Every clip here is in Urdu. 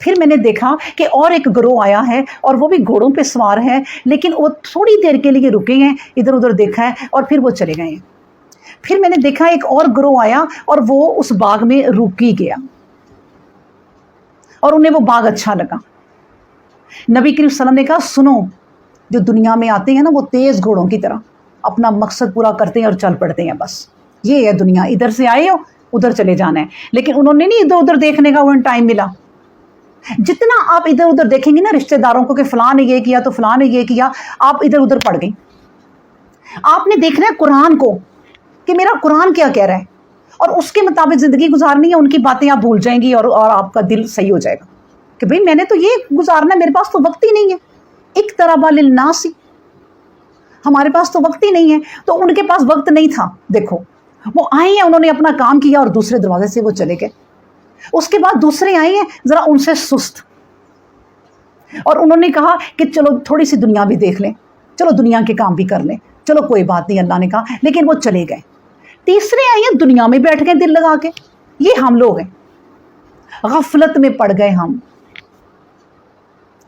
پھر میں نے دیکھا کہ اور ایک گروہ آیا ہے اور وہ بھی گھوڑوں پہ سوار ہے، لیکن وہ تھوڑی دیر کے لیے رکے ہیں، ادھر ادھر دیکھا ہے اور پھر وہ چلے گئے ہیں۔ پھر میں نے دیکھا ایک اور گروہ آیا اور وہ اس باغ میں رک ہی گیا اور انہیں وہ باغ اچھا لگا۔ نبی کریم صلی اللہ علیہ وسلم نے کہا سنو، جو دنیا میں آتے ہیں نا وہ تیز گھوڑوں کی طرح اپنا مقصد پورا کرتے ہیں اور چل پڑتے ہیں، بس یہ ہے دنیا، ادھر سے آئے ہو ادھر چلے جانا ہے۔ لیکن انہوں نے نہیں ادھر ادھر دیکھنے کا انہیں ٹائم ملا۔ جتنا آپ ادھر ادھر دیکھیں گے نا رشتہ داروں کو کہ فلاں نے یہ کیا تو فلاں نے یہ کیا، آپ ادھر ادھر پڑ گئی۔ آپ نے دیکھنا ہے قرآن کو کہ میرا قرآن کیا کہہ رہا ہے اور اس کے مطابق زندگی گزارنی ہے۔ ان کی باتیں آپ بھول جائیں گی اور آپ کا دل صحیح ہو جائے گا کہ بھئی میں نے تو یہ گزارنا ہے، میرے پاس تو وقت ہی نہیں ہے۔ اقترب للناس، ہمارے پاس تو وقت ہی نہیں ہے۔ تو ان کے پاس وقت نہیں تھا، دیکھو وہ آئے ہیں، انہوں نے اپنا کام کیا اور دوسرے دروازے سے وہ چلے گئے۔ اس کے بعد دوسرے آئے ہیں ذرا ان سے سست، اور انہوں نے کہا کہ چلو تھوڑی سی دنیا بھی دیکھ لیں، چلو دنیا کے کام بھی کر لیں، چلو کوئی بات نہیں، اللہ نے کہا، لیکن وہ چلے گئے۔ تیسرے آئے ہیں دنیا میں بیٹھ گئے دل لگا کے، یہ ہم لوگ ہیں، غفلت میں پڑ گئے ہم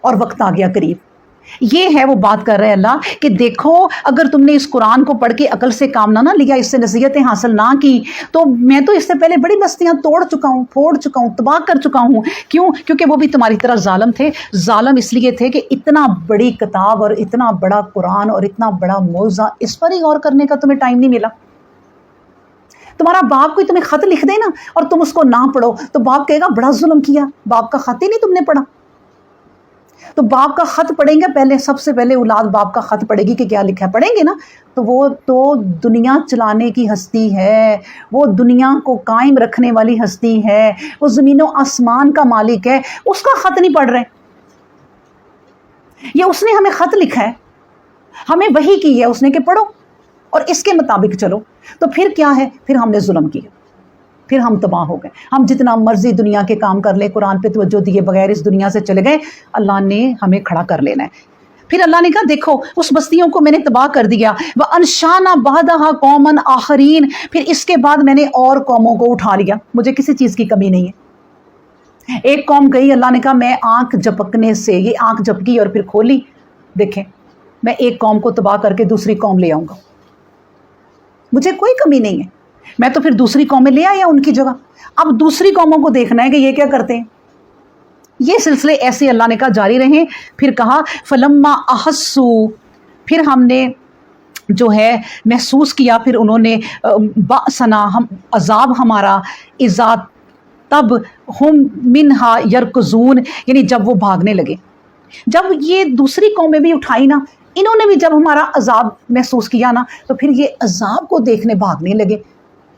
اور وقت آ گیا قریب۔ یہ ہے وہ بات کر رہے اللہ کہ دیکھو اگر تم نے اس قرآن کو پڑھ کے عقل سے کام نہ لیا، اس سے نصیحتیں حاصل نہ کی، تو میں تو اس سے پہلے بڑی بستیاں توڑ چکا ہوں، پھوڑ چکا ہوں، تباہ کر چکا ہوں۔ کیوں؟ کیونکہ وہ بھی تمہاری طرح ظالم تھے۔ ظالم اس لیے تھے کہ اتنا بڑی کتاب اور اتنا بڑا قرآن اور اتنا بڑا موضوع، اس پر ہی غور کرنے کا تمہیں ٹائم نہیں ملا۔ تمہارا باپ کوئی تمہیں خط لکھ دے نا اور تم اس کو نہ پڑھو تو باپ کہے گا بڑا ظلم کیا، باپ کا خط ہی نہیں تم نے پڑھا۔ تو باپ کا خط پڑھیں گے پہلے، سب سے پہلے اولاد باپ کا خط پڑھے گی کہ کیا لکھا ہے، پڑھیں گے نا، تو وہ تو دنیا چلانے کی ہستی ہے، وہ دنیا کو قائم رکھنے والی ہستی ہے، وہ زمین و آسمان کا مالک ہے، اس کا خط نہیں پڑھ رہے۔ یہ اس نے ہمیں خط لکھا ہے، ہمیں وحی کی ہے اس نے کہ پڑھو اور اس کے مطابق چلو۔ تو پھر کیا ہے؟ پھر ہم نے ظلم کیا، پھر ہم تباہ ہو گئے۔ ہم جتنا مرضی دنیا کے کام کر لیں، قرآن پہ توجہ دیے بغیر اس دنیا سے چلے گئے، اللہ نے ہمیں کھڑا کر لینا ہے۔ پھر اللہ نے کہا دیکھو اس بستیوں کو میں نے تباہ کر دیا، وَأَنشَأْنَا بَعْدَهَا قَوْمًا آخَرِينَ، پھر اس کے بعد میں نے اور قوموں کو اٹھا لیا، مجھے کسی چیز کی کمی نہیں ہے۔ ایک قوم گئی، اللہ نے کہا میں آنکھ جھپکنے سے، یہ آنکھ جھپکی اور پھر کھولی، دیکھیں میں ایک قوم کو تباہ کر کے دوسری قوم لے آؤں گا، مجھے کوئی کمی نہیں ہے۔ میں تو پھر دوسری قومیں لے آیا ان کی جگہ، اب دوسری قوموں کو دیکھنا ہے کہ یہ کیا کرتے ہیں۔ یہ سلسلے ایسے اللہ نے کہا جاری رہیں۔ پھر کہا فلما احسوا، پھر ہم نے جو ہے محسوس کیا، پھر انہوں نے بأسنا، ہم عذاب ہمارا، اذا تب ہم منہا یرکضون، یعنی جب وہ بھاگنے لگے۔ جب یہ دوسری قومیں بھی اٹھائی نا، انہوں نے بھی جب ہمارا عذاب محسوس کیا نا، تو پھر یہ عذاب کو دیکھنے بھاگنے لگے،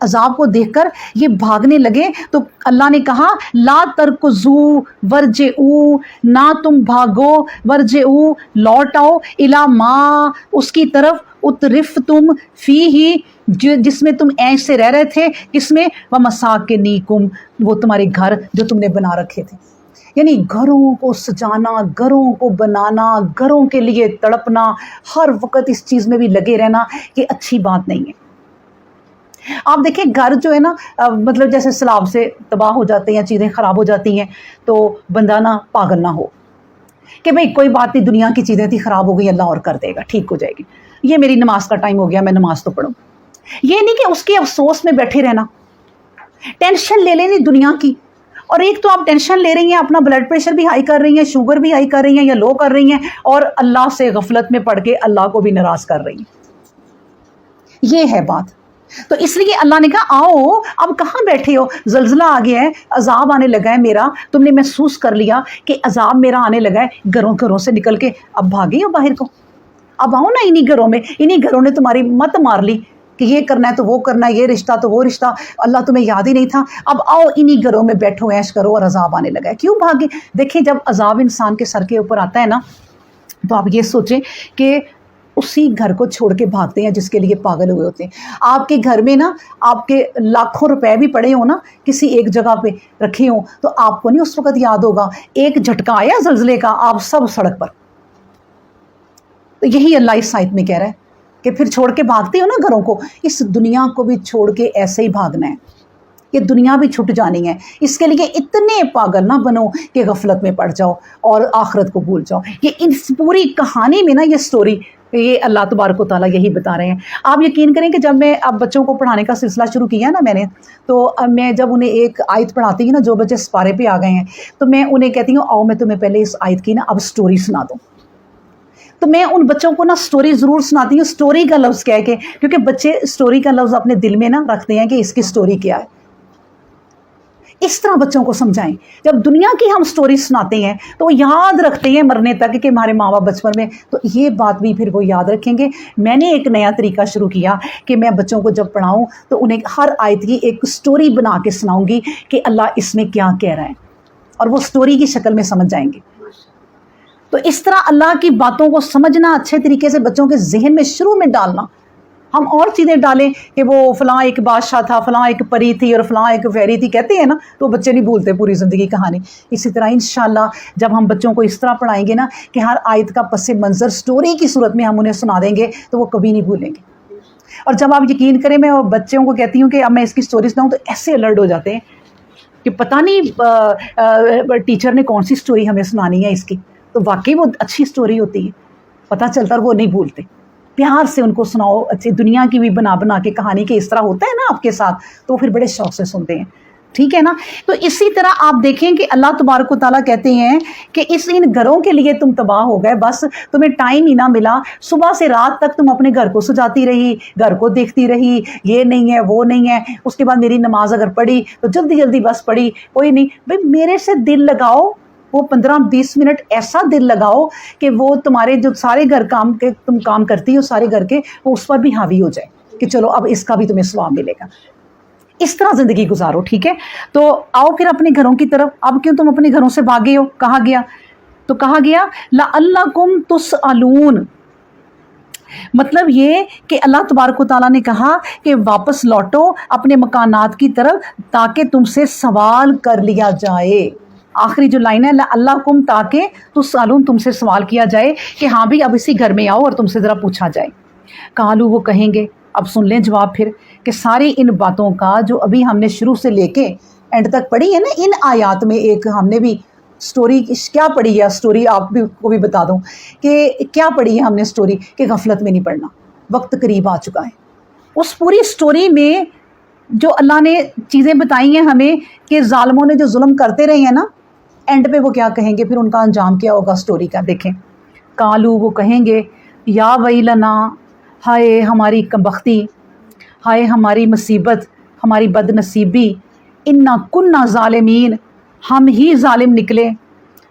عذاب کو دیکھ کر یہ بھاگنے لگے۔ تو اللہ نے کہا لا ترکضوا ورجعوا، نہ تم بھاگو، ورجعوا لوٹ آؤ، الی ما، اس کی طرف، اترفتم فیہ، جس میں تم عیش سے رہ رہے تھے، کس میں، ومساکنکم، وہ تمہارے گھر جو تم نے بنا رکھے تھے۔ یعنی گھروں کو سجانا، گھروں کو بنانا، گھروں کے لیے تڑپنا، ہر وقت اس چیز میں بھی لگے رہنا، یہ اچھی بات نہیں ہے۔ آپ دیکھیں گھر جو ہے نا، مطلب جیسے سیلاب سے تباہ ہو جاتے ہیں، چیزیں خراب ہو جاتی ہیں، تو بندہ نا پاگل نہ ہو کہ بھئی کوئی بات نہیں، دنیا کی چیزیں تھی خراب ہو گئی، اللہ اور کر دے گا، ٹھیک ہو جائے گی، یہ میری نماز کا ٹائم ہو گیا، میں نماز تو پڑھوں۔ یہ نہیں کہ اس کے افسوس میں بیٹھے رہنا، ٹینشن لے لینی دنیا کی، اور ایک تو آپ ٹینشن لے رہی ہیں، اپنا بلڈ پریشر بھی ہائی کر رہی ہیں، شوگر بھی ہائی کر رہی ہیں یا لو کر رہی ہیں، اور اللہ سے غفلت میں پڑھ کے اللہ کو بھی ناراض کر رہی ہیں۔ یہ ہے بات۔ تو اس لیے اللہ نے کہا آؤ، اب کہاں بیٹھے ہو، زلزلہ آ گیا ہے، عذاب آنے لگا ہے میرا، تم نے محسوس کر لیا کہ عذاب میرا آنے لگا ہے، گھروں سے نکل کے اب بھاگے ہو باہر کو، اب آؤ نا انہی گھروں میں، انہی گھروں نے تمہاری مت مار لی کہ یہ کرنا ہے تو وہ کرنا ہے، یہ رشتہ تو وہ رشتہ، اللہ تمہیں یاد ہی نہیں تھا، اب آؤ انہی گھروں میں بیٹھو، عیش کرو، اور عذاب آنے لگا ہے۔ کیوں بھاگے؟ دیکھیں جب عذاب انسان کے سر کے اوپر آتا ہے نا، تو آپ یہ سوچیں کہ اسی گھر کو چھوڑ کے بھاگتے ہیں جس کے لیے پاگل ہوئے ہوتے ہیں۔ آپ کے گھر میں نا آپ کے لاکھوں روپے بھی پڑے ہوں نا، کسی ایک جگہ پہ رکھے ہوں، تو آپ کو نہیں اس وقت یاد ہوگا، ایک جھٹکا آیا زلزلے کا، آپ سب سڑک پر۔ تو یہی اللہ اس آیت میں کہہ رہا ہے کہ پھر چھوڑ کے بھاگتے ہو نا گھروں کو، اس دنیا کو بھی چھوڑ کے ایسے ہی بھاگنا ہے۔ یہ دنیا بھی چھٹ جانی ہے، اس کے لیے اتنے پاگل نہ بنو کہ غفلت میں پڑ جاؤ اور آخرت کو بھول جاؤ۔ یہ اس پوری کہانی میں نا یہ سٹوری، یہ اللہ تبارک و تعالیٰ یہی بتا رہے ہیں۔ آپ یقین کریں کہ جب میں اب بچوں کو پڑھانے کا سلسلہ شروع کیا نا میں نے، تو اب میں جب انہیں ایک آیت پڑھاتی ہوں نا، جو بچے سپارے پہ آ گئے ہیں، تو میں انہیں کہتی ہوں آؤ میں تمہیں پہلے اس آیت کی نا اب سٹوری سنا دوں۔ تو میں ان بچوں کو نا سٹوری ضرور سناتی ہوں، سٹوری کا لفظ کہہ کے، کیونکہ بچے سٹوری کا لفظ اپنے دل میں نا رکھتے ہیں کہ اس کی سٹوری کیا ہے۔ اس طرح بچوں کو سمجھائیں۔ جب دنیا کی ہم سٹوری سناتے ہیں تو وہ یاد رکھتے ہیں مرنے تک کہ ہمارے ماں باپ بچپن میں، تو یہ بات بھی پھر وہ یاد رکھیں گے۔ میں نے ایک نیا طریقہ شروع کیا کہ میں بچوں کو جب پڑھاؤں تو انہیں ہر آیت کی ایک سٹوری بنا کے سناؤں گی کہ اللہ اس میں کیا کہہ رہا ہے، اور وہ سٹوری کی شکل میں سمجھ جائیں گے۔ تو اس طرح اللہ کی باتوں کو سمجھنا، اچھے طریقے سے بچوں کے ذہن میں شروع میں ڈالنا۔ ہم اور چیزیں ڈالیں کہ وہ فلاں ایک بادشاہ تھا، فلاں ایک پری تھی اور فلاں ایک فیری تھی، کہتے ہیں نا، تو بچے نہیں بھولتے پوری زندگی کہانی۔ اسی طرح انشاءاللہ جب ہم بچوں کو اس طرح پڑھائیں گے نا کہ ہر آیت کا پس منظر سٹوری کی صورت میں ہم انہیں سنا دیں گے تو وہ کبھی نہیں بھولیں گے۔ اور جب آپ یقین کریں، میں بچوں کو کہتی ہوں کہ اب میں اس کی سٹوری سناؤں تو ایسے الرٹ ہو جاتے ہیں کہ پتہ نہیں ٹیچر نے کون سی سٹوری ہمیں سنانی ہے اس کی، تو واقعی وہ اچھی سٹوری ہوتی ہے، پتہ چلتا ہے وہ نہیں بھولتے۔ پیار سے ان کو سناؤ، اچھی دنیا کی بھی بنا بنا کے کہانی کے اس طرح ہوتا ہے نا آپ کے ساتھ، تو پھر بڑے شوق سے سنتے ہیں، ٹھیک ہے نا۔ تو اسی طرح آپ دیکھیں کہ اللہ تبارک و تعالیٰ کہتے ہیں کہ ان گھروں کے لیے تم تباہ ہو گئے، بس تمہیں ٹائم ہی نہ ملا، صبح سے رات تک تم اپنے گھر کو سجاتی رہی، گھر کو دیکھتی رہی، یہ نہیں ہے وہ نہیں ہے، اس کے بعد میری نماز اگر پڑھی تو جلدی جلدی بس پڑھی، کوئی نہیں بھائی میرے سے دل لگاؤ، وہ 15-20 منٹ ایسا دل لگاؤ کہ وہ تمہارے جو سارے گھر کام کے تم کام کرتی ہو سارے گھر کے، وہ اس پر بھی حاوی ہو جائے کہ چلو اب اس کا بھی تمہیں ثواب ملے گا۔ اس طرح زندگی گزارو، ٹھیک ہے۔ تو آؤ پھر اپنے گھروں کی طرف۔ اب کیوں تم اپنے گھروں سے بھاگے ہو؟ کہا گیا تو کہا گیا لعلکم تسألون، مطلب یہ کہ اللہ تبارک و تعالیٰ نے کہا کہ واپس لوٹو اپنے مکانات کی طرف تاکہ تم سے سوال کر لیا جائے۔ آخری جو لائن ہے لعلکم، تاکہ تسألون، تم سے سوال کیا جائے کہ ہاں بھی اب اسی گھر میں آؤ اور تم سے ذرا پوچھا جائے۔ قالو، وہ کہیں گے، اب سن لیں جواب پھر، کہ ساری ان باتوں کا جو ابھی ہم نے شروع سے لے کے اینڈ تک پڑھی ہے نا، ان آیات میں ایک ہم نے بھی سٹوری کیا پڑھی ہے، سٹوری آپ بھی کو بھی بتا دوں کہ کیا پڑھی ہے ہم نے سٹوری، کہ غفلت میں نہیں پڑھنا، وقت قریب آ چکا ہے۔ اس پوری سٹوری میں جو اللہ نے چیزیں بتائی ہیں ہمیں کہ ظالموں نے جو ظلم کرتے رہے ہیں نا، اینڈ پہ وہ کیا کہیں گے، پھر ان کا انجام کیا ہوگا سٹوری کا دیکھیں۔ قالو، وہ کہیں گے یا ویلنا، ہائے ہماری کمبختی، ہائے ہماری مصیبت، ہماری بد نصیبی، انا کننا ظالمین، ہم ہی ظالم نکلے،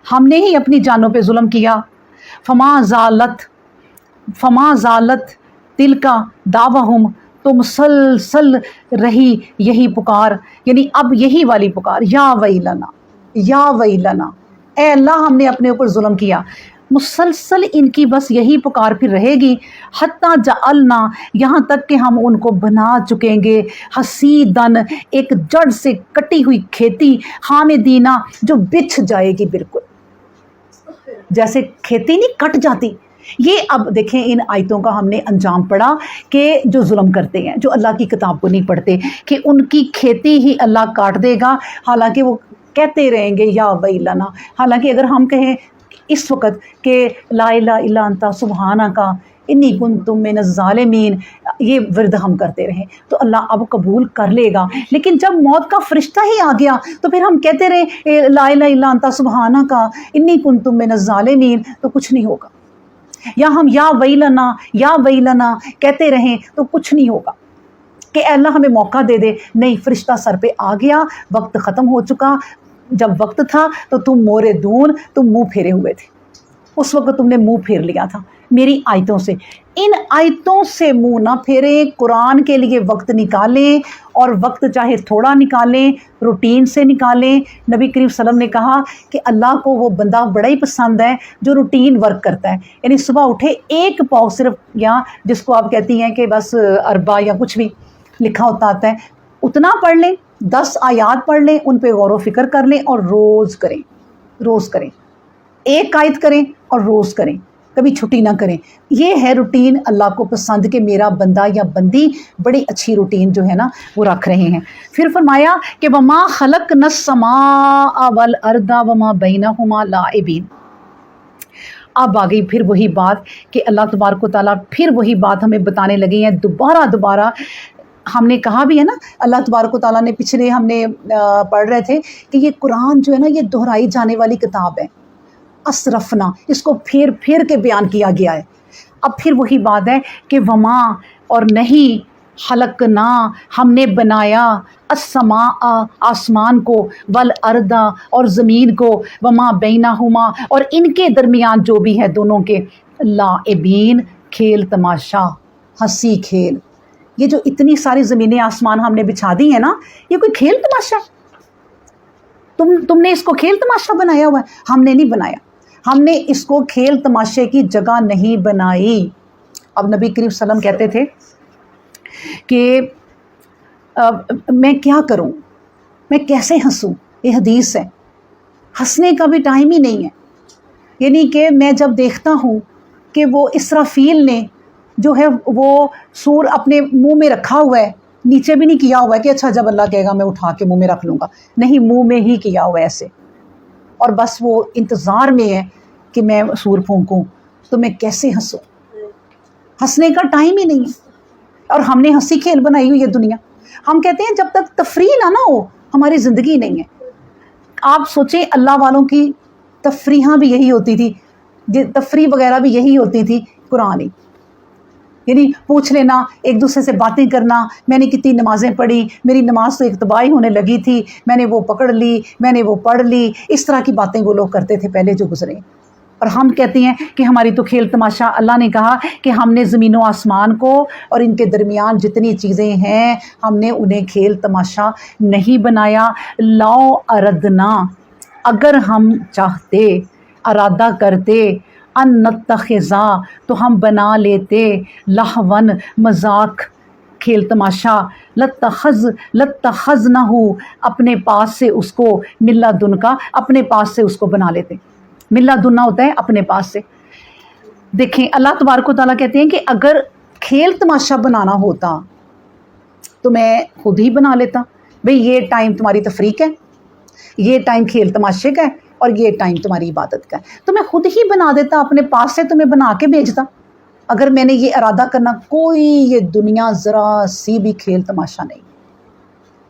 ہم نے ہی اپنی جانوں پہ ظلم کیا۔ فما زالت تلکا دعوہم، تو مسلسل رہی یہی پکار، یعنی اب یہی والی پکار، یا ویلنا یا ویلنا، اے اللہ ہم نے اپنے اوپر ظلم کیا، مسلسل ان کی بس یہی پکار پھر رہے گی، حتیٰ جعلنا، یہاں تک کہ ہم ان کو بنا چکیں گے، حسیدن، ایک جڑ سے کٹی ہوئی کھیتی، حامدینہ، جو بچھ جائے گی بالکل، جیسے کھیتی نہیں کٹ جاتی۔ یہ اب دیکھیں ان آیتوں کا ہم نے انجام پڑا کہ جو ظلم کرتے ہیں، جو اللہ کی کتاب کو نہیں پڑھتے، کہ ان کی کھیتی ہی اللہ کاٹ دے گا، حالانکہ وہ کہتے رہیں گے یا ویلنا، حالانکہ اگر ہم کہیں اس وقت کہ لا الہ الا انت سبحانک انی کنت من الظالمین، یہ ورد ہم کرتے رہیں تو اللہ اب قبول کر لے گا، لیکن جب موت کا فرشتہ ہی آ گیا تو پھر ہم کہتے رہیں لا الہ الا انت سبحانک انی کنت من الظالمین، تو کچھ نہیں ہوگا۔ یا ہم یا ویلنا کہتے رہیں تو کچھ نہیں ہوگا کہ اے اللہ ہمیں موقع دے دے، نہیں، فرشتہ سر پہ آ گیا، وقت ختم ہو چکا۔ جب وقت تھا تو تم مورے دون، تم منہ پھیرے ہوئے تھے، اس وقت تم نے منہ پھیر لیا تھا میری آیتوں سے۔ ان آیتوں سے منہ نہ پھیریں، قرآن کے لیے وقت نکالیں، اور وقت چاہے تھوڑا نکالیں، روٹین سے نکالیں۔ نبی کریم صلی اللہ علیہ وسلم نے کہا کہ اللہ کو وہ بندہ بڑا ہی پسند ہے جو روٹین ورک کرتا ہے، یعنی صبح اٹھے ایک پاؤ صرف، یا جس کو آپ کہتی ہیں کہ بس اربع یا کچھ بھی لکھا ہوتا آتا ہے، اتنا پڑھ لیں، 10 آیات پڑھ لیں، ان پہ غور و فکر کر لیں اور روز کریں، ایک آیت کریں اور روز کریں۔ کبھی چھٹی نہ کریں. یہ ہے روٹین اللہ کو پسند کہ میرا بندہ یا بندی بڑی اچھی روٹین جو ہے نا وہ رکھ رہے ہیں. پھر فرمایا کہ وما خلقنا السماء والارض وما بینہما لاعبین. اب آ گئی پھر وہی بات کہ اللہ تبارک و تعالیٰ پھر وہی بات ہمیں بتانے لگے ہیں دوبارہ. ہم نے کہا بھی ہے نا اللہ تبارک و تعالیٰ نے پچھلے ہم نے پڑھ رہے تھے کہ یہ قرآن جو ہے نا یہ دہرائی جانے والی کتاب ہے. اسرفنا اس کو پھر کے بیان کیا گیا ہے. اب پھر وہی بات ہے کہ وما اور نہیں خلقنا ہم نے بنایا السماء آسمان کو والارض اور زمین کو وما بینہما اور ان کے درمیان جو بھی ہے دونوں کے لاعبین کھیل تماشا ہنسی کھیل. یہ جو اتنی ساری زمینیں آسمان ہم نے بچھا دی ہیں نا یہ کوئی کھیل تماشا تم نے اس کو کھیل تماشا بنایا ہوا ہے؟ ہم نے نہیں بنایا. ہم نے اس کو کھیل تماشے کی جگہ نہیں بنائی. اب نبی کریم صلی اللہ علیہ وسلم کہتے تھے کہ میں کیا کروں, میں کیسے ہنسوں. یہ حدیث ہے. ہنسنے کا بھی ٹائم ہی نہیں ہے. یعنی کہ میں جب دیکھتا ہوں کہ وہ اسرافیل نے جو ہے وہ سور اپنے منہ میں رکھا ہوا ہے, نیچے بھی نہیں کیا ہوا ہے کہ اچھا جب اللہ کہے گا میں اٹھا کے منہ میں رکھ لوں گا, نہیں منہ میں ہی کیا ہوا ہے ایسے, اور بس وہ انتظار میں ہے کہ میں سور پھونکوں. تو میں کیسے ہنسوں؟ ہنسنے کا ٹائم ہی نہیں ہے. اور ہم نے ہنسی کھیل بنائی ہوئی ہے دنیا. ہم کہتے ہیں جب تک تفریح نہ ہو ہماری زندگی نہیں ہے. آپ سوچیں اللہ والوں کی تفریحاں بھی یہی ہوتی تھی, تفریح وغیرہ بھی یہی ہوتی تھی قرآن ہی. یعنی پوچھ لینا, ایک دوسرے سے باتیں کرنا, میں نے کتنی نمازیں پڑھی, میری نماز تو ایک تباہی ہونے لگی تھی, میں نے وہ پکڑ لی, میں نے وہ پڑھ لی. اس طرح کی باتیں وہ لوگ کرتے تھے پہلے جو گزرے. اور ہم کہتے ہیں کہ ہماری تو کھیل تماشا. اللہ نے کہا کہ ہم نے زمین و آسمان کو اور ان کے درمیان جتنی چیزیں ہیں ہم نے انہیں کھیل تماشا نہیں بنایا. لو اردنا اگر ہم چاہتے, ارادہ کرتے, ان نتخذا تو ہم بنا لیتے, لہون مذاق کھیل تماشا, لتخذنہ اپنے پاس سے اس کو, من لدن کا اپنے پاس سے اس کو بنا لیتے. من لدن ہوتا ہے اپنے پاس سے. دیکھیں اللہ تبارک و تعالیٰ کہتے ہیں کہ اگر کھیل تماشا بنانا ہوتا تو میں خود ہی بنا لیتا. بھئی یہ ٹائم تمہاری تفریح کا ہے, یہ ٹائم کھیل تماشے کا ہے, اور یہ ٹائم تمہاری عبادت کا ہے. تو میں خود ہی بنا دیتا, اپنے پاس سے تمہیں بنا کے بھیجتا. اگر میں نے یہ ارادہ کرنا, کوئی یہ دنیا ذرا سی بھی کھیل تماشا نہیں,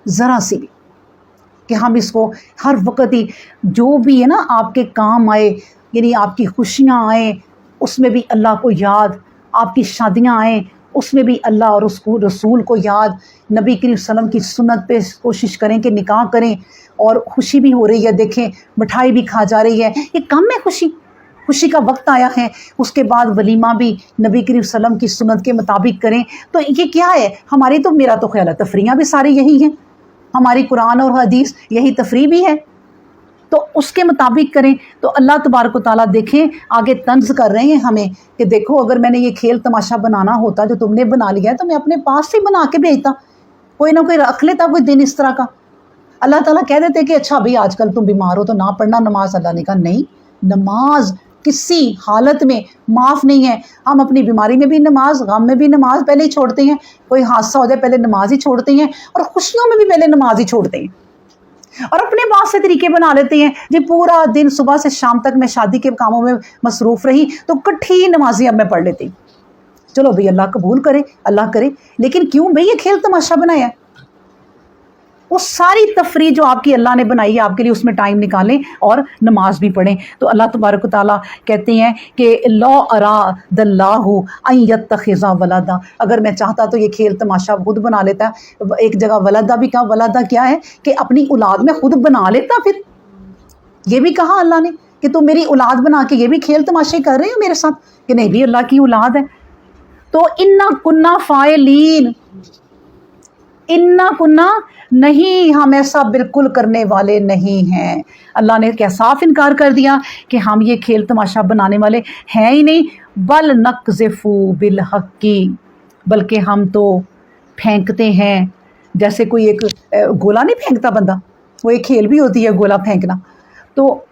ذرا سی بھی, کہ ہم اس کو ہر وقت ہی جو بھی ہے نا آپ کے کام آئے, یعنی آپ کی خوشیاں آئیں اس میں بھی اللہ کو یاد, آپ کی شادیاں آئیں اس میں بھی اللہ اور اس کو رسول کو یاد, نبی کریم صلی اللہ علیہ وسلم کی سنت پہ کوشش کریں کہ نکاح کریں, اور خوشی بھی ہو رہی ہے, دیکھیں مٹھائی بھی کھا جا رہی ہے, یہ کم ہے خوشی کا وقت آیا ہے. اس کے بعد ولیمہ بھی نبی کریم صلی اللہ علیہ وسلم کی سنت کے مطابق کریں. تو یہ کیا ہے ہماری, تو میرا تو خیال ہے تفریحاں بھی ساری یہی ہیں, ہماری قرآن اور حدیث یہی تفریح بھی ہے, تو اس کے مطابق کریں. تو اللہ تبارک و تعالیٰ دیکھیں آگے طنز کر رہے ہیں ہمیں کہ دیکھو اگر میں نے یہ کھیل تماشا بنانا ہوتا جو تم نے بنا لیا ہے تو میں اپنے پاس سے بنا کے بھیجتا, کوئی نہ کوئی رکھ لیتا کوئی دن اس طرح کا. اللہ تعالیٰ کہہ دیتے کہ اچھا بھئی آج کل تم بیمار ہو تو نہ پڑھنا نماز. اللہ نے کہا نہیں, نماز کسی حالت میں معاف نہیں ہے. ہم اپنی بیماری میں بھی نماز, غم میں بھی نماز پہلے ہی چھوڑتے ہیں, کوئی حادثہ ہو جائے پہلے نماز ہی چھوڑتے ہیں, اور خوشیوں میں بھی پہلے نماز ہی چھوڑتے ہیں, اور اپنے پاس سے طریقے بنا لیتے ہیں. جی پورا دن صبح سے شام تک میں شادی کے کاموں میں مصروف رہی تو کٹھی نمازی اب میں پڑھ لیتی. چلو بھئی اللہ قبول کرے, اللہ کرے, لیکن کیوں بھئی یہ کھیل تماشا بنایا ہے؟ وہ ساری تفریح جو آپ کی اللہ نے بنائی ہے آپ کے لیے اس میں ٹائم نکالیں اور نماز بھی پڑھیں. تو اللہ تبارک و تعالیٰ کہتے ہیں کہ لو اراد اللہ ان یتخذ ولدا, اگر میں چاہتا تو یہ کھیل تماشا خود بنا لیتا. ایک جگہ ولدا بھی کہا, ولدا کیا ہے کہ اپنی اولاد میں خود بنا لیتا. پھر یہ بھی کہا اللہ نے کہ تم میری اولاد بنا کے یہ بھی کھیل تماشے کر رہے ہو میرے ساتھ, کہ نہیں بھی اللہ کی اولاد ہے. تو انا کننا فاعلین, انا کننا نہیں, ہم ایسا بالکل کرنے والے نہیں ہیں. اللہ نے کیا صاف انکار کر دیا کہ ہم یہ کھیل تماشا بنانے والے ہیں ہی نہیں. بل نقذف بالحق, بلکہ ہم تو پھینکتے ہیں جیسے کوئی ایک گولا نہیں پھینکتا بندہ, وہ ایک کھیل بھی ہوتی ہے گولا پھینکنا, تو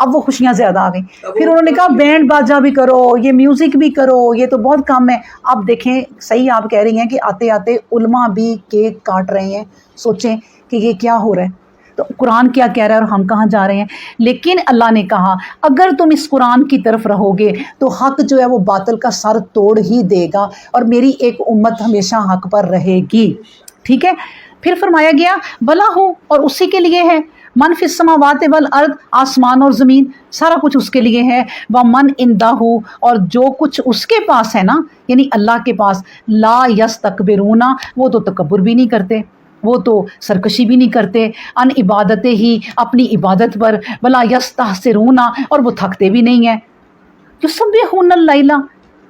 اب وہ خوشیاں زیادہ آ گئیں. پھر انہوں نے کہا بینڈ باجا بھی کرو, یہ میوزک بھی کرو, یہ تو بہت کم ہے. اب دیکھیں صحیح آپ کہہ رہی ہیں کہ آتے آتے علماء بھی کیک کاٹ رہے ہیں. سوچیں کہ یہ کیا ہو رہا ہے, تو قرآن کیا کہہ رہا ہے اور ہم کہاں جا رہے ہیں. لیکن اللہ نے کہا اگر تم اس قرآن کی طرف رہو گے تو حق جو ہے وہ باطل کا سر توڑ ہی دے گا, اور میری ایک امت ہمیشہ حق پر رہے گی. ٹھیک ہے. پھر فرمایا گیا بلا ہو, اور اسی کے لیے ہے, من فی السماوات والارض, آسمان اور زمین سارا کچھ اس کے لیے ہے. ومن عندہ, اور جو کچھ اس کے پاس ہے نا, یعنی اللہ کے پاس, لا یستکبرون, وہ تو تکبر بھی نہیں کرتے, وہ تو سرکشی بھی نہیں کرتے, ان عبادت ہی, اپنی عبادت پر, ولا یستحسرون, اور وہ تھکتے بھی نہیں ہیں. یسبحون اللیل,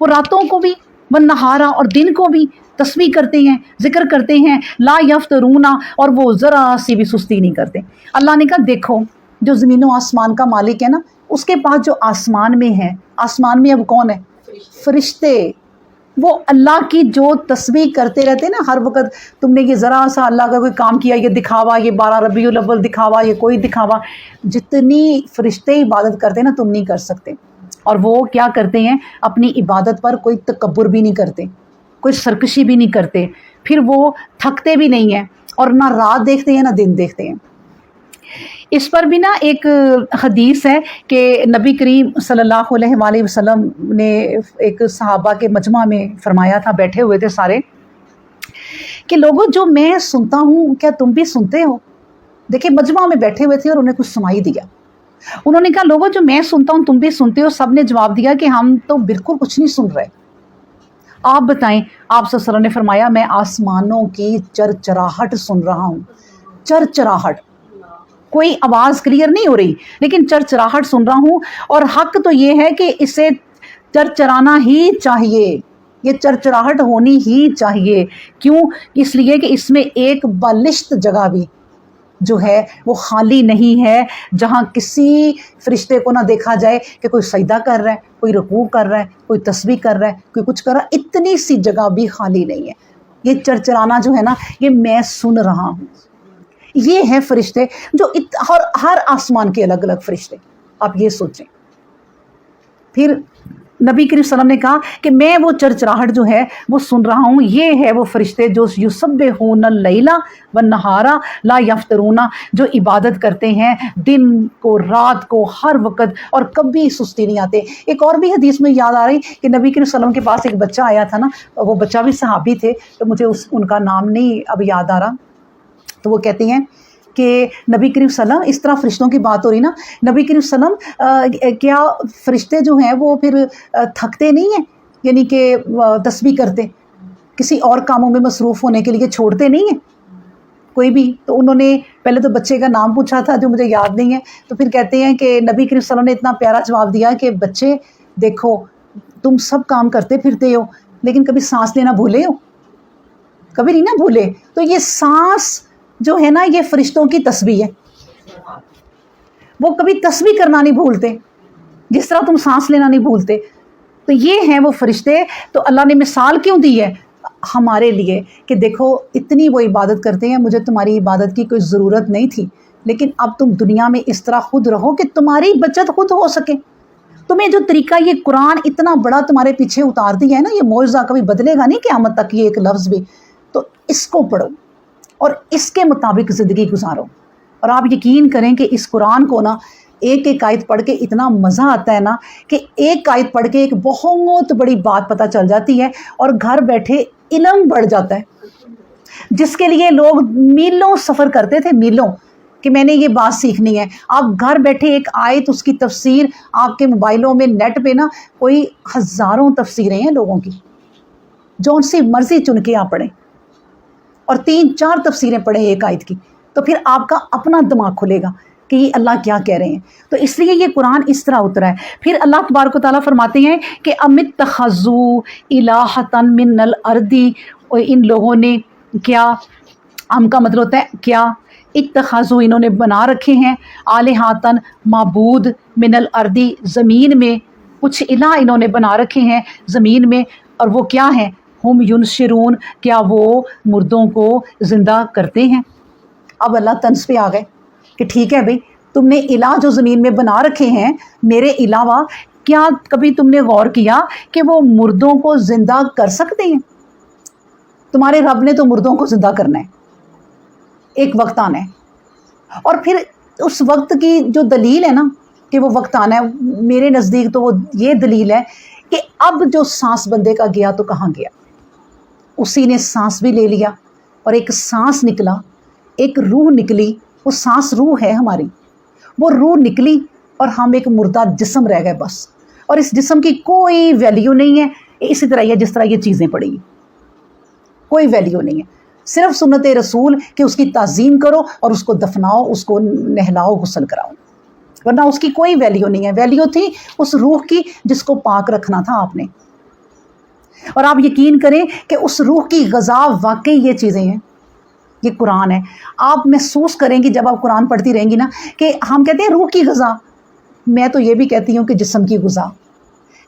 وہ راتوں کو بھی, والنہارا, اور دن کو بھی تسبیح کرتے ہیں, ذکر کرتے ہیں. لا یفترون, اور وہ ذرا سی بھی سستی نہیں کرتے. اللہ نے کہا دیکھو جو زمین و آسمان کا مالک ہے نا, اس کے پاس جو آسمان میں ہے, آسمان میں اب کون ہے؟ فرشتے. وہ اللہ کی جو تسبیح کرتے رہتے ہیں نا ہر وقت. تم نے یہ ذرا سا اللہ کا کوئی کام کیا, یہ دکھاوا, یہ 12 ربیع الاول دکھاوا, یہ کوئی دکھاوا, جتنی فرشتے عبادت کرتے ہیں نا تم نہیں کر سکتے. اور وہ کیا کرتے ہیں, اپنی عبادت پر کوئی تکبر بھی نہیں کرتے, کوئی سرکشی بھی نہیں کرتے, پھر وہ تھکتے بھی نہیں ہیں, اور نہ رات دیکھتے ہیں نہ دن دیکھتے ہیں. اس پر بھی نا ایک حدیث ہے کہ نبی کریم صلی اللہ علیہ وآلہ وسلم نے ایک صحابہ کے مجمع میں فرمایا تھا, بیٹھے ہوئے تھے سارے, کہ لوگوں جو میں سنتا ہوں کیا تم بھی سنتے ہو. دیکھیں مجمع میں بیٹھے ہوئے تھے اور انہیں کچھ سنائی دیا. انہوں نے کہا لوگوں جو میں سنتا ہوں تم بھی سنتے ہو. سب نے جواب دیا کہ ہم تو بالکل کچھ نہیں سن رہے, آپ بتائیں. آپ صلی اللہ علیہ وسلم نے فرمایا میں آسمانوں کی چرچراہٹ سن رہا ہوں. چرچراہٹ, کوئی آواز کلیئر نہیں ہو رہی لیکن چرچراہٹ سن رہا ہوں. اور حق تو یہ ہے کہ اسے چرچرانا ہی چاہیے, یہ چرچراہٹ ہونی ہی چاہیے. کیوں؟ اس لیے کہ اس میں ایک بالشت جگہ بھی جو ہے وہ خالی نہیں ہے, جہاں کسی فرشتے کو نہ دیکھا جائے کہ کوئی سجدہ کر رہا ہے, کوئی رکوع کر رہا ہے, کوئی تسبیح کر رہا ہے, کوئی کچھ کر رہا ہے. اتنی سی جگہ بھی خالی نہیں ہے. یہ چرچرانا جو ہے نا, یہ میں سن رہا ہوں. یہ ہے فرشتے جو ہر آسمان کے الگ الگ فرشتے. آپ یہ سوچیں. پھر نبی کریم صلی اللہ علیہ وسلم نے کہا کہ میں وہ چرچراہٹ جو ہے وہ سن رہا ہوں. یہ ہے وہ فرشتے جو یسبحون اللیل والنہار لا یفترون, جو عبادت کرتے ہیں دن کو رات کو ہر وقت, اور کبھی سستی نہیں آتے. ایک اور بھی حدیث میں یاد آ رہی کہ نبی کریم صلی اللہ علیہ وسلم کے پاس ایک بچہ آیا تھا نا, وہ بچہ بھی صحابی تھے, تو مجھے ان کا نام نہیں اب یاد آ رہا. تو وہ کہتے ہیں کہ نبی کریم صلی اللہ علیہ وسلم, اس طرح فرشتوں کی بات ہو رہی نا, نبی کریم صلی اللہ علیہ وسلم کیا فرشتے جو ہیں وہ پھر تھکتے نہیں ہیں, یعنی کہ تسبیح کرتے, کسی اور کاموں میں مصروف ہونے کے لیے چھوڑتے نہیں ہیں کوئی بھی. تو انہوں نے پہلے تو بچے کا نام پوچھا تھا جو مجھے یاد نہیں ہے, تو پھر کہتے ہیں کہ نبی کریم صلی اللہ علیہ وسلم نے اتنا پیارا جواب دیا کہ بچے دیکھو تم سب کام کرتے پھرتے ہو لیکن کبھی سانس لینا بھولے ہو؟ کبھی نہیں نا بھولے. تو یہ سانس جو ہے نا یہ فرشتوں کی تسبیح ہے, وہ کبھی تسبیح کرنا نہیں بھولتے جس طرح تم سانس لینا نہیں بھولتے. تو یہ ہیں وہ فرشتے. تو اللہ نے مثال کیوں دی ہے ہمارے لیے کہ دیکھو اتنی وہ عبادت کرتے ہیں, مجھے تمہاری عبادت کی کوئی ضرورت نہیں تھی, لیکن اب تم دنیا میں اس طرح خود رہو کہ تمہاری بچت خود ہو سکے. تمہیں جو طریقہ یہ قرآن اتنا بڑا تمہارے پیچھے اتار دیا ہے نا, یہ معجزہ کبھی بدلے گا نہیں قیامت تک یہ ایک لفظ بھی. تو اس کو پڑھو اور اس کے مطابق زندگی گزارو. اور آپ یقین کریں کہ اس قرآن کو نا ایک ایک آیت پڑھ کے اتنا مزہ آتا ہے نا کہ ایک آیت پڑھ کے ایک بہت بڑی بات پتہ چل جاتی ہے, اور گھر بیٹھے علم بڑھ جاتا ہے. جس کے لیے لوگ میلوں سفر کرتے تھے, میلوں, کہ میں نے یہ بات سیکھنی ہے, آپ گھر بیٹھے ایک آیت اس کی تفسیر آپ کے موبائلوں میں نیٹ پہ نا کوئی ہزاروں تفسیریں ہیں لوگوں کی, جو ان سے مرضی چن کے آپ پڑھیں, اور 3-4 تفسیریں پڑھیں ایک آیت کی, تو پھر آپ کا اپنا دماغ کھلے گا کہ یہ اللہ کیا کہہ رہے ہیں. تو اس لیے یہ قرآن اس طرح اترا ہے. پھر اللہ تبارک و تعالیٰ فرماتے ہیں کہ اتخذوا الہۃ من الارض, ان لوگوں نے کیا, ام کا مطلب ہوتا ہے کیا, اتخذوا انہوں نے بنا رکھے ہیں, الہۃ معبود, من الارض زمین میں, کچھ الہ انہوں نے بنا رکھے ہیں زمین میں, اور وہ کیا ہیں, ہم ینشرون, کیا وہ مردوں کو زندہ کرتے ہیں. اب اللہ طنز پہ آ گئے کہ ٹھیک ہے بھئی تم نے الہ جو زمین میں بنا رکھے ہیں میرے علاوہ، کیا کبھی تم نے غور کیا کہ وہ مردوں کو زندہ کر سکتے ہیں؟ تمہارے رب نے تو مردوں کو زندہ کرنا ہے، ایک وقت آنا ہے، اور پھر اس وقت کی جو دلیل ہے نا کہ وہ وقت آنا ہے، میرے نزدیک تو وہ یہ دلیل ہے کہ اب جو سانس بندے کا گیا تو کہاں گیا، اسی نے سانس بھی لے لیا، اور ایک سانس نکلا، ایک روح نکلی، وہ سانس روح ہے ہماری، وہ روح نکلی اور ہم ایک مردہ جسم رہ گئے بس، اور اس جسم کی کوئی ویلیو نہیں ہے، اسی طرح یہ جس طرح یہ چیزیں پڑی ہیں، کوئی ویلیو نہیں ہے، صرف سنت رسول کہ اس کی تعظیم کرو اور اس کو دفناؤ، اس کو نہلاؤ، غسل کراؤ، ورنہ اس کی کوئی ویلیو نہیں ہے۔ ویلیو تھی اس روح کی جس کو پاک رکھنا تھا آپ نے، اور آپ یقین کریں کہ اس روح کی غذا واقعی یہ چیزیں ہیں، یہ قرآن ہے۔ آپ محسوس کریں گی جب آپ قرآن پڑھتی رہیں گی نا کہ ہم کہتے ہیں روح کی غذا، میں تو یہ بھی کہتی ہوں کہ جسم کی غذا،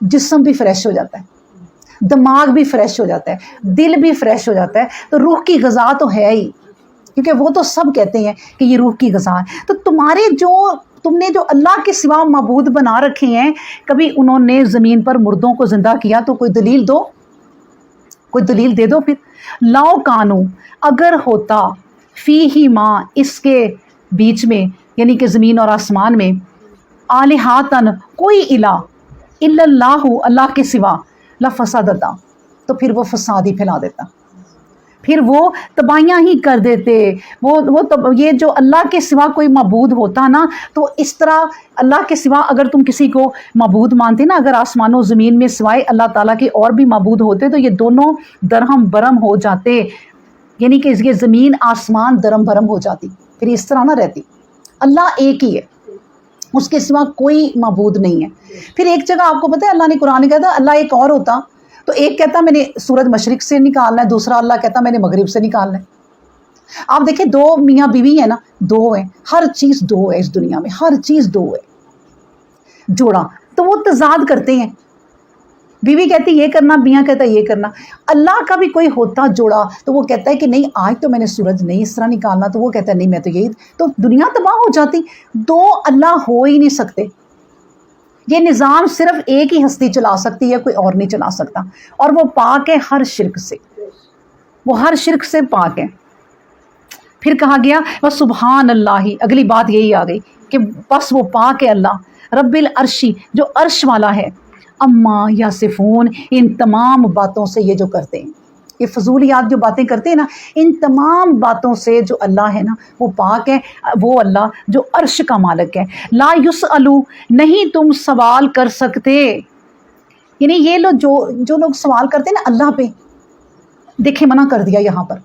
جسم بھی فریش ہو جاتا ہے، دماغ بھی فریش ہو جاتا ہے، دل بھی فریش ہو جاتا ہے، تو روح کی غذا تو ہے ہی، کیونکہ وہ تو سب کہتے ہیں کہ یہ روح کی غذا ہے۔ تو تم نے جو اللہ کے سوا معبود بنا رکھے ہیں، کبھی انہوں نے زمین پر مردوں کو زندہ کیا تو کوئی دلیل دو، کوئی دلیل دے دو۔ پھر لاؤ کانو، اگر ہوتا، فی ہی ماں، اس کے بیچ میں یعنی کہ زمین اور آسمان میں، آلہاتن، کوئی الہ، الا اللہ، اللہ کے سوا، لفسدتا، تو پھر وہ فساد ہی پھیلا دیتا، پھر وہ تباہیاں ہی کر دیتے۔ یہ جو اللہ کے سوا کوئی معبود ہوتا نا، تو اس طرح اللہ کے سوا اگر تم کسی کو معبود مانتے نا، اگر آسمان و زمین میں سوائے اللہ تعالیٰ کے اور بھی معبود ہوتے تو یہ دونوں درہم برہم ہو جاتے، یعنی کہ یہ زمین آسمان درہم برہم ہو جاتی، پھر اس طرح نہ رہتی۔ اللہ ایک ہی ہے، اس کے سوا کوئی معبود نہیں ہے۔ پھر ایک جگہ آپ کو پتہ ہے اللہ نے قرآن میں کہتا اللہ ایک اور ہوتا تو ایک کہتا میں نے سورج مشرق سے نکالنا ہے، دوسرا اللہ کہتا میں نے مغرب سے نکالنا ہے۔ آپ دیکھیں دو میاں بیوی ہیں نا، دو ہیں، ہر چیز دو ہے اس دنیا میں، ہر چیز دو ہے، جوڑا تو وہ تضاد کرتے ہیں، بیوی کہتی یہ کرنا، میاں کہتا یہ کرنا۔ اللہ کا بھی کوئی ہوتا جوڑا تو وہ کہتا ہے کہ نہیں آج تو میں نے سورج نہیں اس طرح نکالنا، تو وہ کہتا ہے نہیں میں تو یہی، تو دنیا تباہ ہو جاتی۔ دو اللہ ہو ہی نہیں سکتے، یہ نظام صرف ایک ہی ہستی چلا سکتی ہے، کوئی اور نہیں چلا سکتا، اور وہ پاک ہے ہر شرک سے، وہ ہر شرک سے پاک ہے۔ پھر کہا گیا بس سبحان اللہ، اگلی بات یہی آ گئی کہ بس وہ پاک ہے اللہ، رب العرشی، جو عرش والا ہے، اما یاسفون، ان تمام باتوں سے یہ جو کرتے ہیں، یہ فضولیات جو باتیں کرتے ہیں نا، ان تمام باتوں سے جو اللہ ہے نا وہ پاک ہے، وہ اللہ جو عرش کا مالک ہے۔ لا یسألو، نہیں تم سوال کر سکتے، یعنی یہ لوگ جو لوگ سوال کرتے ہیں نا اللہ پہ، دیکھیں منع کر دیا یہاں پر،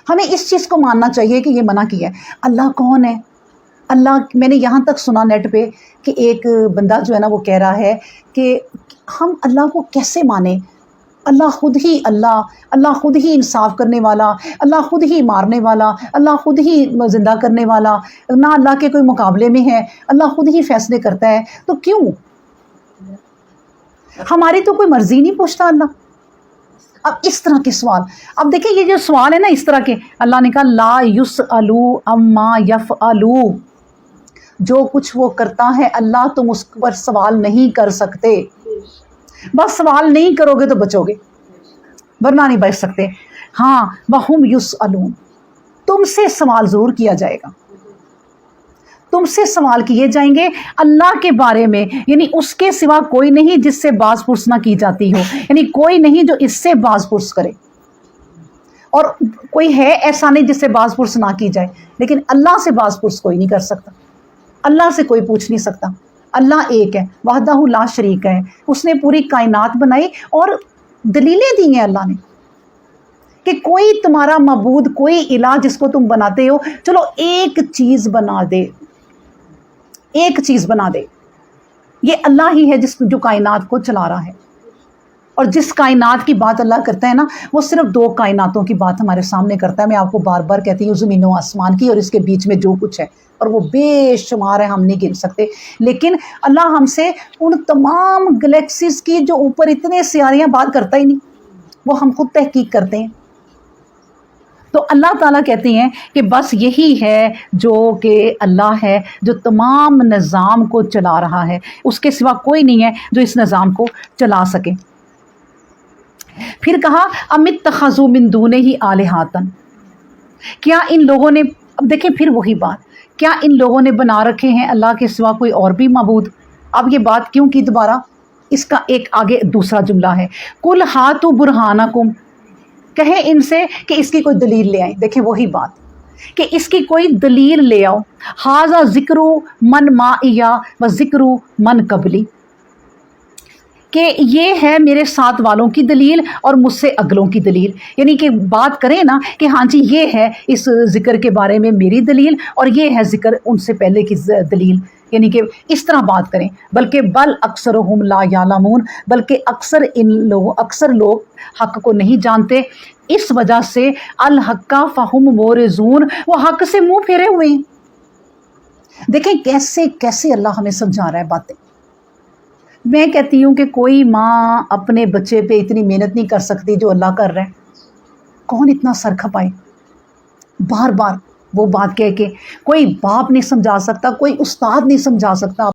ہمیں اس چیز کو ماننا چاہیے کہ یہ منع کیا ہے۔ اللہ کون ہے؟ اللہ، میں نے یہاں تک سنا نیٹ پہ کہ ایک بندہ جو ہے نا وہ کہہ رہا ہے کہ ہم اللہ کو کیسے مانیں، اللہ خود ہی اللہ خود ہی انصاف کرنے والا، اللہ خود ہی مارنے والا، اللہ خود ہی زندہ کرنے والا، نہ اللہ کے کوئی مقابلے میں ہے، اللہ خود ہی فیصلے کرتا ہے، تو کیوں ہماری تو کوئی مرضی نہیں پوچھتا اللہ؟ اب اس طرح کے سوال، اب دیکھیں یہ جو سوال ہے نا اس طرح کے، اللہ نے کہا لا یسألو اما یفعلو، جو کچھ وہ کرتا ہے اللہ تم اس پر سوال نہیں کر سکتے، بس سوال نہیں کرو گے تو بچو گے، ورنہ نہیں بچ سکتے۔ ہاں وہم یسألون، تم سے سوال ضرور کیا جائے گا، تم سے سوال کیے جائیں گے اللہ کے بارے میں، یعنی اس کے سوا کوئی نہیں جس سے باز پرس نہ کی جاتی ہو، یعنی کوئی نہیں جو اس سے باز پرس کرے، اور کوئی ہے ایسا نہیں جس سے باز پرس نہ کی جائے، لیکن اللہ سے باز پرس کوئی نہیں کر سکتا، اللہ سے کوئی پوچھ نہیں سکتا۔ اللہ ایک ہے، وحدہ لا شریک ہے، اس نے پوری کائنات بنائی اور دلیلیں دی ہیں اللہ نے کہ کوئی تمہارا معبود، کوئی الہ جس کو تم بناتے ہو، چلو ایک چیز بنا دے، ایک چیز بنا دے، یہ اللہ ہی ہے جو کائنات کو چلا رہا ہے، اور جس کائنات کی بات اللہ کرتا ہے نا وہ صرف دو کائناتوں کی بات ہمارے سامنے کرتا ہے۔ میں آپ کو بار بار کہتی ہوں زمین و آسمان کی اور اس کے بیچ میں جو کچھ ہے، اور وہ بے شمار ہے، ہم نہیں گن سکتے، لیکن اللہ ہم سے ان تمام گلیکسیز کی جو اوپر اتنے سیاریاں بات کرتا ہی نہیں، وہ ہم خود تحقیق کرتے ہیں۔ تو اللہ تعالیٰ کہتے ہیں کہ بس یہی ہے جو کہ اللہ ہے جو تمام نظام کو چلا رہا ہے، اس کے سوا کوئی نہیں ہے جو اس نظام کو چلا سکے۔ پھر کہا ام اتخذوا من دونہ آلہۃ، کیا ان لوگوں نے، اب دیکھیں پھر وہی بات، کیا ان لوگوں نے بنا رکھے ہیں اللہ کے سوا کوئی اور بھی معبود؟ اب یہ بات کیوں کی دوبارہ؟ اس کا ایک آگے دوسرا جملہ ہے، قل ہاتوا برہانکم، کہیں ان سے کہ اس کی کوئی دلیل لے آئیں۔ دیکھیں وہی بات کہ اس کی کوئی دلیل لے آؤ، ھذا ذکر من معیا و ذکر من قبلی، کہ یہ ہے میرے ساتھ والوں کی دلیل اور مجھ سے اگلوں کی دلیل، یعنی کہ بات کریں نا کہ ہاں جی یہ ہے اس ذکر کے بارے میں میری دلیل اور یہ ہے ذکر ان سے پہلے کی دلیل، یعنی کہ اس طرح بات کریں۔ بلکہ بل اکثرہم لا یعلمون، بلکہ اکثر لوگ حق کو نہیں جانتے، اس وجہ سے الحق فہم مورزون، وہ حق سے منہ پھیرے ہوئے ہیں۔ دیکھیں کیسے کیسے اللہ ہمیں سمجھا رہا ہے باتیں۔ میں کہتی ہوں کہ کوئی ماں اپنے بچے پہ اتنی محنت نہیں کر سکتی جو اللہ کر رہا ہے۔ کون اتنا سر کھپائے بار بار وہ بات کہہ کے؟ کوئی باپ نہیں سمجھا سکتا، کوئی استاد نہیں سمجھا سکتا